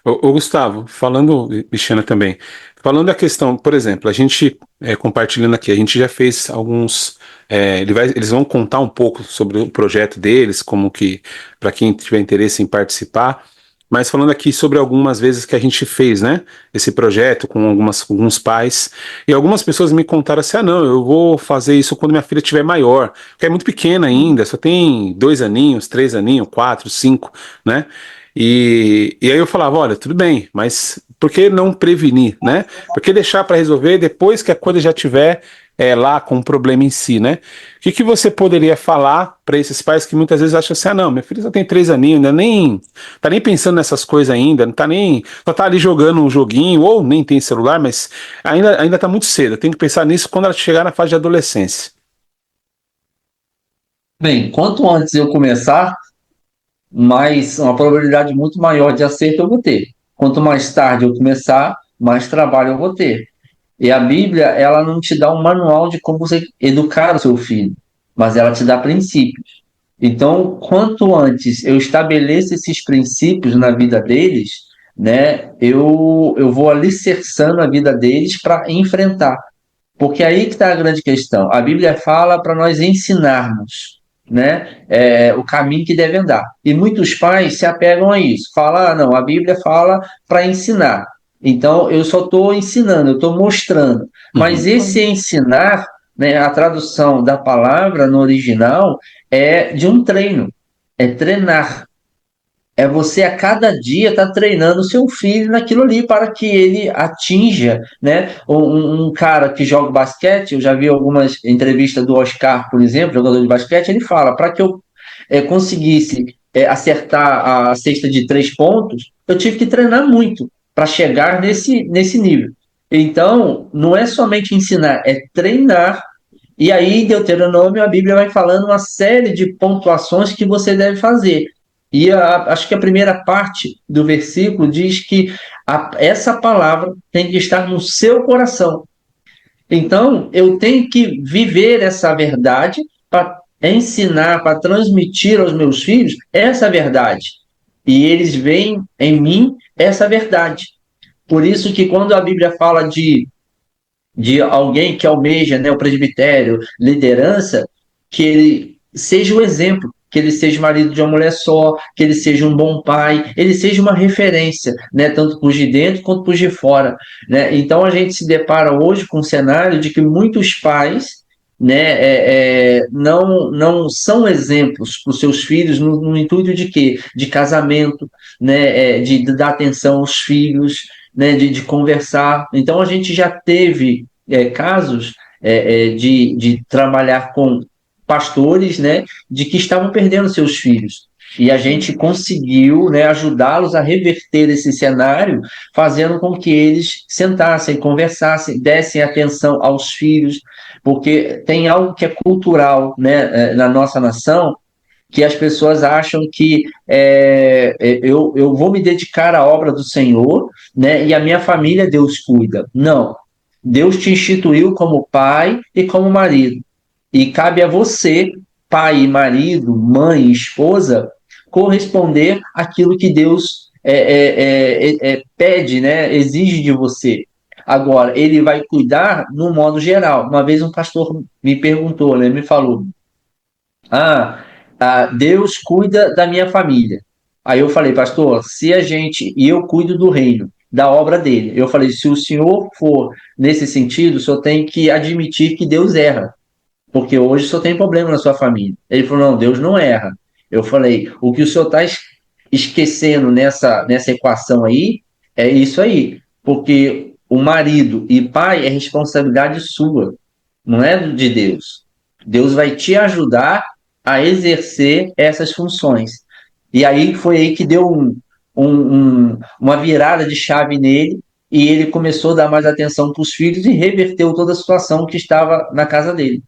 Ô, Gustavo, falando, Cristiana também, falando da questão, por exemplo, a gente compartilhando aqui, a gente já fez alguns, eles vão contar um pouco sobre o projeto deles, como que, para quem tiver interesse em participar, mas falando aqui sobre algumas vezes que a gente fez, né, esse projeto com alguns pais, e algumas pessoas me contaram assim, ah, não, eu vou fazer isso quando minha filha estiver maior, porque é muito pequena ainda, só tem 2 aninhos, 3 aninhos, 4, 5, né? E aí eu falava, olha, tudo bem, mas por que não prevenir, né? Por que deixar para resolver depois que a coisa já tiver lá com um problema em si, né? O que que você poderia falar para esses pais que muitas vezes acham assim, ah, não, minha filha só tem 3 aninhos, ainda nem tá nem pensando nessas coisas ainda, não tá nem, só tá ali jogando um joguinho ou nem tem celular, mas ainda tá muito cedo. Tem que pensar nisso quando ela chegar na fase de adolescência. Bem, quanto antes eu começar, mais uma probabilidade muito maior de acerto eu vou ter. Quanto mais tarde eu começar, mais trabalho eu vou ter. E a Bíblia, ela não te dá um manual de como você educar o seu filho, mas ela te dá princípios. Então, quanto antes eu estabeleço esses princípios na vida deles, né, eu vou alicerçando a vida deles para enfrentar. Porque aí que está a grande questão. A Bíblia fala para nós ensinarmos, né, o caminho que deve andar. E muitos pais se apegam a isso. Fala, ah, não, a Bíblia fala para ensinar. Então, eu só estou ensinando, eu estou mostrando. Mas Uhum. esse ensinar, né, a tradução da palavra no original é de um treino, é treinar. É você a cada dia estar treinando o seu filho naquilo ali para que ele atinja, né? Um cara que joga basquete, eu já vi algumas entrevistas do Oscar, por exemplo, jogador de basquete, ele fala, para que eu conseguisse acertar a cesta de 3 pontos, eu tive que treinar muito para chegar nesse nível. Então, não é somente ensinar, é treinar. E aí, em Deuteronômio, a Bíblia vai falando uma série de pontuações que você deve fazer. E acho que a primeira parte do versículo diz que essa palavra tem que estar no seu coração. Então, eu tenho que viver essa verdade para ensinar, para transmitir aos meus filhos essa verdade. E eles veem em mim essa verdade. Por isso que quando a Bíblia fala de alguém que almeja, né, o presbitério, liderança, que ele seja o exemplo, que ele seja marido de uma mulher só, que ele seja um bom pai, ele seja uma referência, né, tanto para os de dentro quanto para os de fora, né? Então a gente se depara hoje com um cenário de que muitos pais, né, não são exemplos para os seus filhos no intuito de quê? De casamento, né, de dar atenção aos filhos, né, de conversar. Então a gente já teve casos de trabalhar com pastores, né, de que estavam perdendo seus filhos. E a gente conseguiu, né, ajudá-los a reverter esse cenário, fazendo com que eles sentassem, conversassem, dessem atenção aos filhos, porque tem algo que é cultural, né, na nossa nação, que as pessoas acham que eu vou me dedicar à obra do Senhor, né, e a minha família Deus cuida. Não. Deus te instituiu como pai e como marido. E cabe a você, pai, marido, mãe, esposa, corresponder àquilo que Deus pede, né, exige de você. Agora, ele vai cuidar no modo geral. Uma vez um pastor me perguntou, né, me falou, Deus cuida da minha família. Aí eu falei, pastor, se a gente, e eu cuido do reino, da obra dele. Eu falei, se o senhor for nesse sentido, o senhor tem que admitir que Deus erra, porque hoje o senhor tem problema na sua família. Ele falou, não, Deus não erra. Eu falei, o que o senhor está esquecendo nessa equação aí, é isso aí, porque o marido e pai é responsabilidade sua, não é de Deus. Deus vai te ajudar a exercer essas funções. E aí foi aí que deu uma virada de chave nele e ele começou a dar mais atenção para os filhos e reverteu toda a situação que estava na casa dele.